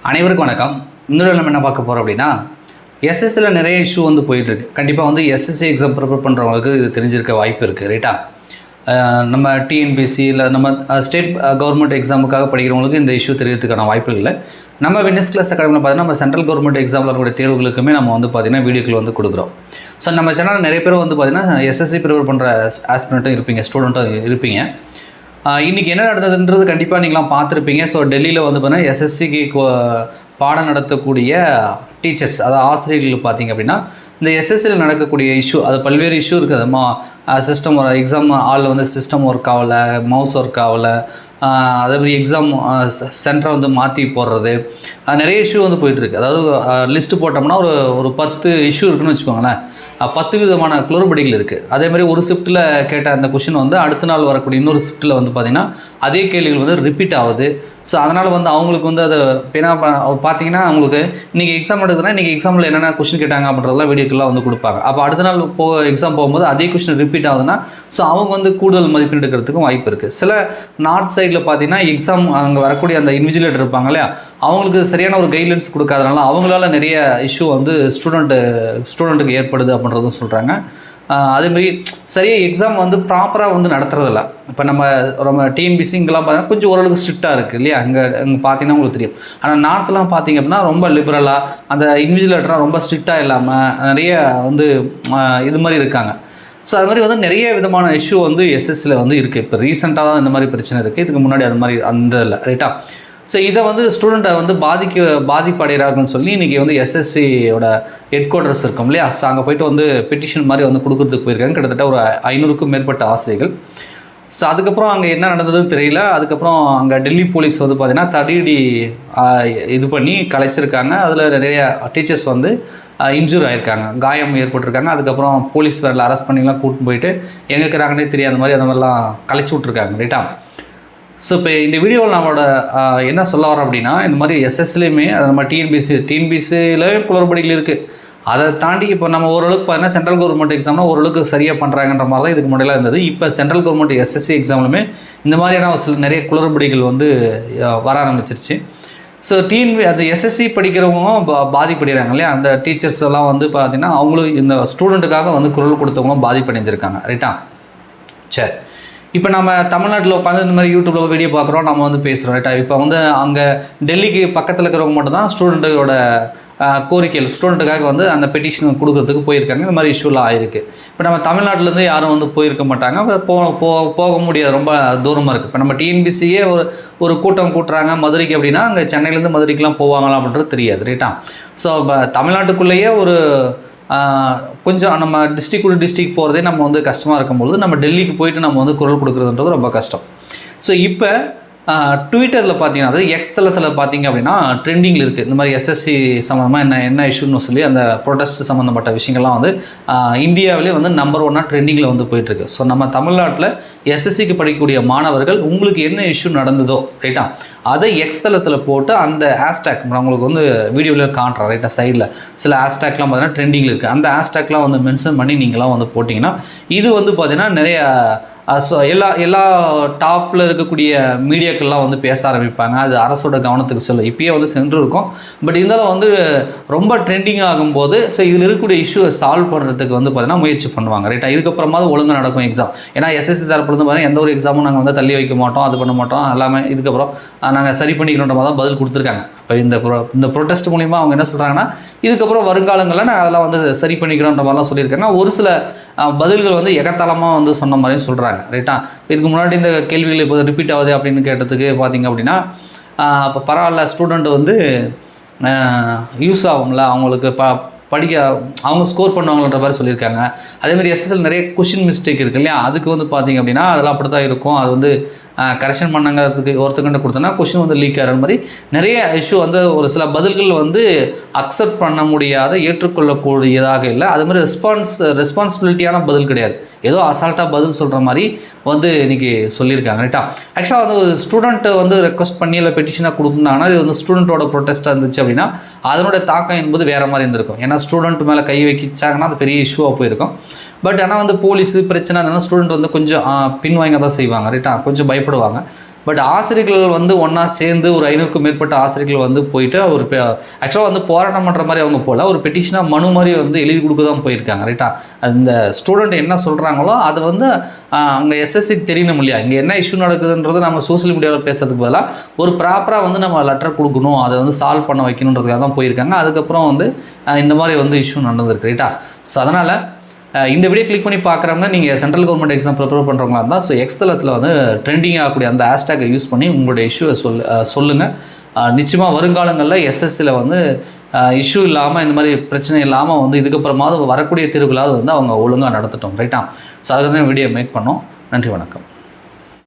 அனைவருக்கும் வணக்கம். இன்னொரு நம்ம என்ன பார்க்க போகிறோம் அப்படின்னா, எஸ்எஸ்சியில் நிறைய இஷ்யூ வந்து போயிட்டுருக்கு. கண்டிப்பாக வந்து எஸ்எஸ்சி எக்ஸாம் ப்ரிப்பேர் பண்ணுறவங்களுக்கு இது தெரிஞ்சிருக்க வாய்ப்பு இருக்குது, ரைட்டா? நம்ம டிஎன்பிசி இல்லை நம்ம ஸ்டேட் கவர்மெண்ட் எக்ஸாமுக்காக படிக்கிறவங்களுக்கு இந்த இஷ்யூ தெரியறதுக்கான வாய்ப்பு இல்லை. நம்ம வின்னஸ் கிளாஸ் அகாடமியில் பார்த்தீங்கன்னா நம்ம சென்ட்ரல் கவர்மெண்ட் எக்ஸாமில் இருக்கக்கூடிய தேர்வுகளுக்குமே நம்ம வந்து பார்த்திங்கன்னா வீடியோக்கள் வந்து கொடுக்குறோம். ஸோ நம்ம சேனலில் நிறைய பேர் வந்து பார்த்திங்கன்னா எஸ்எஸ்சி ப்ரிப்பேர் பண்ணுற ஆஸ்பிரண்ட்டும் இருப்பீங்க, ஸ்டூடெண்ட்டும் இருப்பீங்க. இன்றைக்கி என்ன நடந்ததுன்றது கண்டிப்பாக நீங்களாம் பார்த்துருப்பீங்க. ஸோ டெல்லியில் வந்து பார்த்தீங்கன்னா எஸ்எஸ்சிக்கு பாடம் நடத்தக்கூடிய டீச்சர்ஸ், அதாவது ஆசிரியர்கள் பார்த்திங்க அப்படின்னா இந்த எஸ்எஸ்சியில் நடக்கக்கூடிய இஷ்யூ, அது பல்வேறு இஷ்யூ இருக்குது. சிஸ்டம் எக்ஸாம் ஹாலில் வந்து சிஸ்டம் ஒர்க் ஆகலை, மவுஸ் ஒர்க் ஆகலை, அதேமாதிரி எக்ஸாம் சென்டரை வந்து மாற்றி போடுறது, நிறைய இஷ்யூ வந்து போயிட்டுருக்கு. அதாவது லிஸ்ட்டு போட்டோம்னா ஒரு 10 இஷ்யூ இருக்குதுன்னு வச்சுக்கோங்களேன். 10 விதமான குளறுபடிகள் இருக்குது. அதேமாதிரி ஒரு ஷிஃப்ட்டில் கேட்ட அந்த கொஷின் வந்து அடுத்த நாள் வரக்கூடிய இன்னொரு ஷிஃப்ட்டில் வந்து பார்த்திங்கன்னா அதே கேள்விகள் வந்து ரிப்பீட் ஆகுது. ஸோ அதனால் வந்து அவங்களுக்கு வந்து அதை என்ன பார்த்தீங்கன்னா, அவங்களுக்கு இன்றைக்கி எக்ஸாம் எடுக்குதுன்னா இன்றைக்கி எக்ஸாமில் என்னென்ன கொஷின் கேட்டாங்க அப்படின்றதெல்லாம் வீடியோக்கெல்லாம் வந்து கொடுப்பாங்க. அப்போ அடுத்த நாள் எக்ஸாம் போகும்போது அதே கொஷின் ரிப்பீட் ஆகுதுன்னா ஸோ அவங்க வந்து கூடுதல் மதிப்பெண் எடுக்கிறதுக்கும் வாய்ப்பு இருக்குது. சில நார்த் சைடில் பார்த்தீங்கன்னா எக்ஸாம் அங்கே வரக்கூடிய அந்த இன்விஜிலேட்டர் இருப்பாங்க இல்லையா, அவங்களுக்கு சரியான ஒரு கைட்லைன்ஸ் கொடுக்காதனால அவங்களால நிறைய இஷ்யூ வந்து ஸ்டூடெண்ட்டுக்கு ஏற்படுது அப்படின்றதும் சொல்கிறாங்க. அதேமாதிரி சரியாக எக்ஸாம் வந்து ப்ராப்பராக வந்து நடத்துறதில்ல. இப்போ நம்ம டிஎன்பிசி இங்கெல்லாம் பார்த்தீங்கன்னா கொஞ்சம் ஓரளவுக்கு ஸ்ட்ரிக்டாக இருக்குது இல்லையா, இங்கே பார்த்தீங்கன்னா உங்களுக்கு தெரியும். ஆனால் நார்த்லாம் பார்த்திங்க அப்படின்னா ரொம்ப லிபரலாக, அந்த இன்விஜிலேட்டராக ரொம்ப ஸ்ட்ரிக்டாக இல்லாமல் நிறைய வந்து இது மாதிரி இருக்காங்க. ஸோ அது மாதிரி வந்து நிறைய விதமான இஷ்யூ வந்து எஸ்எஸ்சியில் வந்து இருக்குது. இப்போ ரீசெண்டாக தான் இந்த மாதிரி பிரச்சனை இருக்குது, இதுக்கு முன்னாடி அது மாதிரி அந்த இல்லை, ரைட்டா? ஸோ இதை வந்து ஸ்டூடெண்ட்டை வந்து பாதிப்படைகிறாங்கன்னு சொல்லி இன்றைக்கி வந்து எஸ்எஸ்சியோட ஹெட் குவார்ட்டர்ஸ் இருக்கும் இல்லையா, ஸோ அங்கே போய்ட்டு வந்து பெட்டிஷன் மாதிரி வந்து கொடுக்குறதுக்கு போயிருக்காங்க. கிட்டத்தட்ட ஒரு 500க்கும் மேற்பட்ட ஆசிரியர்கள். ஸோ அதுக்கப்புறம் அங்கே என்ன நடந்ததுன்னு தெரியல. அதுக்கப்புறம் அங்கே டெல்லி போலீஸ் வந்து பார்த்திங்கன்னா தடியடி இது பண்ணி கலைச்சிருக்காங்க. அதில் நிறைய டீச்சர்ஸ் வந்து இன்ஜூர் ஆகிருக்காங்க, காயம் ஏற்பட்டிருக்காங்க. அதுக்கப்புறம் போலீஸ் வேரில் அரெஸ்ட் பண்ணிலாம் கூப்பிட்டு போயிட்டு எங்கே இருக்கிறாங்கன்னே தெரியாத மாதிரி அந்த மாதிரிலாம் கலைச்சி விட்ருக்காங்க, ரைட்டா? ஸோ இப்போ இந்த வீடியோவில் நம்மளோட என்ன சொல்ல வரோம் அப்படின்னா, இந்த மாதிரி எஸ்எஸ்சிலையுமே நம்ம டிஎன்பிசியில் குளறுபடிகள் இருக்குது. அதை தாண்டி இப்போ நம்ம ஓரளவுக்கு பார்த்தீங்கன்னா சென்ட்ரல் கவர்மெண்ட் எக்ஸாம்னா ஓரளவுக்கு சரியாக பண்ணுறாங்கன்ற மாதிரி தான் இதுக்கு முன்னாடிலாம் இருந்தது. இப்போ சென்ட்ரல் கவர்மெண்ட் எஸ்எஸ்சி எக்ஸாம்லுமே இந்த மாதிரியான சில நிறைய குளறுபடிகள் வந்து வர ஆரம்பிச்சிருச்சு. ஸோ அந்த எஸ்எஸ்சி படிக்கிறவங்க பாதிப்படைகிறாங்க இல்லையா, அந்த டீச்சர்ஸ் எல்லாம் வந்து பார்த்திங்கன்னா அவங்களும் இந்த ஸ்டூடெண்ட்டுக்காக வந்து குரல் கொடுத்தவங்களும் பாதிப்படைஞ்சிருக்காங்க, ரைட்டா? சரி, இப்போ நம்ம தமிழ்நாட்டில் உட்காந்து இந்த மாதிரி யூடியூப்பில் வீடியோ பார்க்குறோம், நம்ம வந்து பேசுகிறோம், ரைட்டா? இப்போ வந்து அங்கே டெல்லிக்கு பக்கத்தில் இருக்கிறவங்க மட்டும் தான் ஸ்டூடெண்ட்டோட கோரிக்கைகள், ஸ்டூடெண்ட்டுக்காக வந்து அந்த பெட்டிஷன் கொடுக்கறதுக்கு போயிருக்காங்க. இந்த மாதிரி இஷ்யூலாம் ஆயிருக்கு. இப்போ நம்ம தமிழ்நாட்டிலேருந்து யாரும் வந்து போயிருக்க மாட்டாங்க, போக முடியாது, ரொம்ப தூரமாக இருக்குது. இப்போ நம்ம டிஎன்பிசியே ஒரு கூட்டம் கூட்டுறாங்க மதுரைக்கு அப்படின்னா அங்கே சென்னையிலேருந்து மதுரைக்கெலாம் போவாங்களா அப்படின்றது தெரியாது, ரைட்டா? ஸோ இப்போ தமிழ்நாட்டுக்குள்ளேயே கொஞ்சம் நம்ம டிஸ்ட்ரிக்ட் போகிறதே நம்ம வந்து கஷ்டமாக இருக்கும்பொழுது நம்ம டெல்லிக்கு போயிட்டு நம்ம வந்து குரல் கொடுக்குறதுன்றது ரொம்ப கஷ்டம். ஸோ இப்போ ட்விட்டரில் பார்த்தீங்கன்னா, அதாவது எக்ஸ் தளத்தில் பார்த்தீங்க அப்படின்னா ட்ரெண்டிங்கில் இருக்குது. இந்த மாதிரி எஸ்எஸ்சி சம்மந்தமாக என்ன இஷ்யூன்னு சொல்லி அந்த ப்ரொடெஸ்ட் சம்மந்தப்பட்ட விஷயங்கள்லாம் வந்து இந்தியாவிலே வந்து நம்பர் 1 ட்ரெண்டிங்கில் வந்து போயிட்டுருக்கு. ஸோ நம்ம தமிழ்நாட்டில் எஸ்எஸ்சிக்கு படிக்கக்கூடிய மாணவர்கள் உங்களுக்கு என்ன இஷ்யூ நடந்ததோ, ரைட்டா, அதை எக்ஸ் தளத்தில் போட்டு அந்த ஹேஷ்டேக் நான் உங்களுக்கு வந்து வீடியோவில் காட்டுறேன், ரைட்டா? சைடில் சில ஹேஷ்டேக்லாம் பார்த்தீங்கன்னா ட்ரெண்டிங்கில் இருக்குது. அந்த ஹேஷ்டேக்லாம் வந்து மென்ஷன் பண்ணி நீங்களாம் வந்து போட்டிங்கன்னா இது வந்து பார்த்திங்கன்னா நிறைய ஸோ எல்லா டாப்பில் இருக்கக்கூடிய மீடியாக்கள்லாம் வந்து பேச ஆரம்பிப்பாங்க. அது அரசோட கவனத்துக்கு சொல்ல இப்பயே வந்து சென்று இருக்கும். பட் இருந்தாலும் வந்து ரொம்ப ட்ரெண்டிங் ஆகும்போது ஸோ இதில் இருக்கக்கூடிய இஷ்யூவை சால்வ் பண்ணுறதுக்கு வந்து பார்த்திங்கன்னா முயற்சி பண்ணுவாங்க, ரைட்டா? இதுக்கப்புறமா ஒழுங்காக நடக்கும் எக்ஸாம். ஏன்னா எஸ்எஸ்சி தரப்புலேருந்து பார்த்தீங்கன்னா எந்த ஒரு எக்ஸாமும் நாங்கள் வந்து தள்ளி வைக்க மாட்டோம், அது பண்ண மாட்டோம், எல்லாமே இதுக்கப்புறம் நாங்கள் சரி பண்ணிக்கிறோன்ற மாதிரி தான் பதில் கொடுத்துருக்காங்க. இப்போ இந்த ப்ரொடெஸ்ட் மூலிமா அவங்க என்ன சொல்கிறாங்கன்னா, இதுக்கப்புறம் வருங்காலங்களில் நாங்கள் அதெல்லாம் வந்து சரி பண்ணிக்கிறோன்ற மாதிரிலாம் சொல்லியிருக்காங்க. ஒரு சில பதில்கள் வந்து எகத்தாளமாக வந்து சொன்ன மாதிரியும் சொல்கிறாங்க, ரைட்டா? இதுக்கு முன்னாடி இந்த கேள்விகள் இப்போ ரிப்பீட் ஆகுது அப்படின்னு கேட்டதுக்கு பார்த்திங்க அப்படின்னா, இப்போ பரவாயில்ல ஸ்டூடெண்ட் வந்து யூஸ் ஆகும்ல, அவங்களுக்கு படிக்க அவங்க ஸ்கோர் பண்ணுவாங்கன்ற மாதிரி சொல்லியிருக்காங்க. அதேமாதிரி எஸ்எஸ்எல் நிறைய கொஷின் மிஸ்டேக் இருக்குது இல்லையா, அதுக்கு வந்து பார்த்திங்க அப்படின்னா அதெல்லாம் அப்படி தான் இருக்கும். அது வந்து கரெக்ஷன் பண்ணங்கிறதுக்கு ஒருத்தக்கிட்ட கொடுத்தோன்னா கொஷின் வந்து லீக் ஆகிற மாதிரி நிறைய இஷ்யூ வந்து ஒரு சில பதில்கள் வந்து அக்செப்ட் பண்ண முடியாத, ஏற்றுக்கொள்ளக்கூடியதாக இல்லை. அது மாதிரி ரெஸ்பான்சிபிலிட்டியான பதில் கிடையாது, ஏதோ அசால்ட்டாக பதில் சொல்கிற மாதிரி வந்து இன்றைக்கி சொல்லியிருக்காங்க, ரைட்டா? ஆக்சுவலாக வந்து ஒரு ஸ்டூடெண்ட்டை வந்து ரெக்வஸ்ட் பண்ணி இல்லை பெட்டிஷனாக கொடுத்துருந்தாங்கன்னா இது வந்து ஸ்டூடெண்ட்டோட ப்ரொட்டஸ்ட்டாக இருந்துச்சு அப்படின்னா அதனுடைய தாக்கம் என்பது வேறு மாதிரி இருந்திருக்கும். ஏன்னா ஸ்டூடெண்ட் மேலே கை வைக்கிச்சாங்கன்னா அது பெரிய இஷ்யூவாக போயிருக்கும். பட் ஆனால் வந்து போலீஸு பிரச்சனை என்னென்னா ஸ்டூடெண்ட் வந்து கொஞ்சம் பின்வாங்க தான் செய்வாங்க, ரைட்டா? கொஞ்சம் பயப்படுவாங்க. பட் ஆசிரியர்கள் வந்து ஒன்றா சேர்ந்து ஒரு 500க்கும் மேற்பட்ட ஆசிரியர்கள் வந்து போயிட்டு ஒரு ஆக்சுவலாக வந்து போராட்டம் பண்ணுற மாதிரி அவங்க போல் ஒரு பெட்டிஷனாக மனு மாதிரி வந்து எழுதி கொடுக்க தான் போயிருக்காங்க. ரைட்டா? அந்த ஸ்டூடெண்ட் என்ன சொல்கிறாங்களோ அது வந்து அங்கே எஸ்எஸ்சிக்கு தெரியணும் இல்லையா, இங்கே என்ன இஷ்யூ நடக்குதுன்றது நம்ம சோஷியல் மீடியாவில் பேசுறதுக்கு பதிலாக ஒரு ப்ராப்பராக வந்து நம்ம லெட்டர் கொடுக்கணும், அதை வந்து சால்வ் பண்ண வைக்கணுன்றதுக்காக தான் போயிருக்காங்க. அதுக்கப்புறம் வந்து இந்த மாதிரி வந்து இஷ்யூ நடந்திருக்கு. ரைட்டா? ஸோ அதனால் இந்த வீடியோ கிளிக் பண்ணி பார்க்குறவங்க நீங்கள் சென்ட்ரல் கவர்மெண்ட் எக்ஸாம் ப்ரிப்பேர் பண்ணுறவங்களா இருந்தால் ஸோ எக்ஸ்தலத்தில் வந்து ட்ரெண்டிங் ஆகக்கூடிய அந்த ஹேஷ்டேக்கை யூஸ் பண்ணி உங்களுடைய இஷ்யூவை சொல்லுங்கள். நிச்சயமாக வருங்காலங்களில் எஸ்எஸ்சியில் வந்து இஷ்யூ இல்லாமல் இந்த மாதிரி பிரச்சனை இல்லாமல் வந்து இதுக்கப்புறமாவது வரக்கூடிய தேர்வுகளாவது வந்து அவங்க ஒழுங்காக நடத்தட்டும். ரைட்டா? ஸோ அதுக்கு தான் வீடியோ மேக் பண்ணோம். நன்றி, வணக்கம்.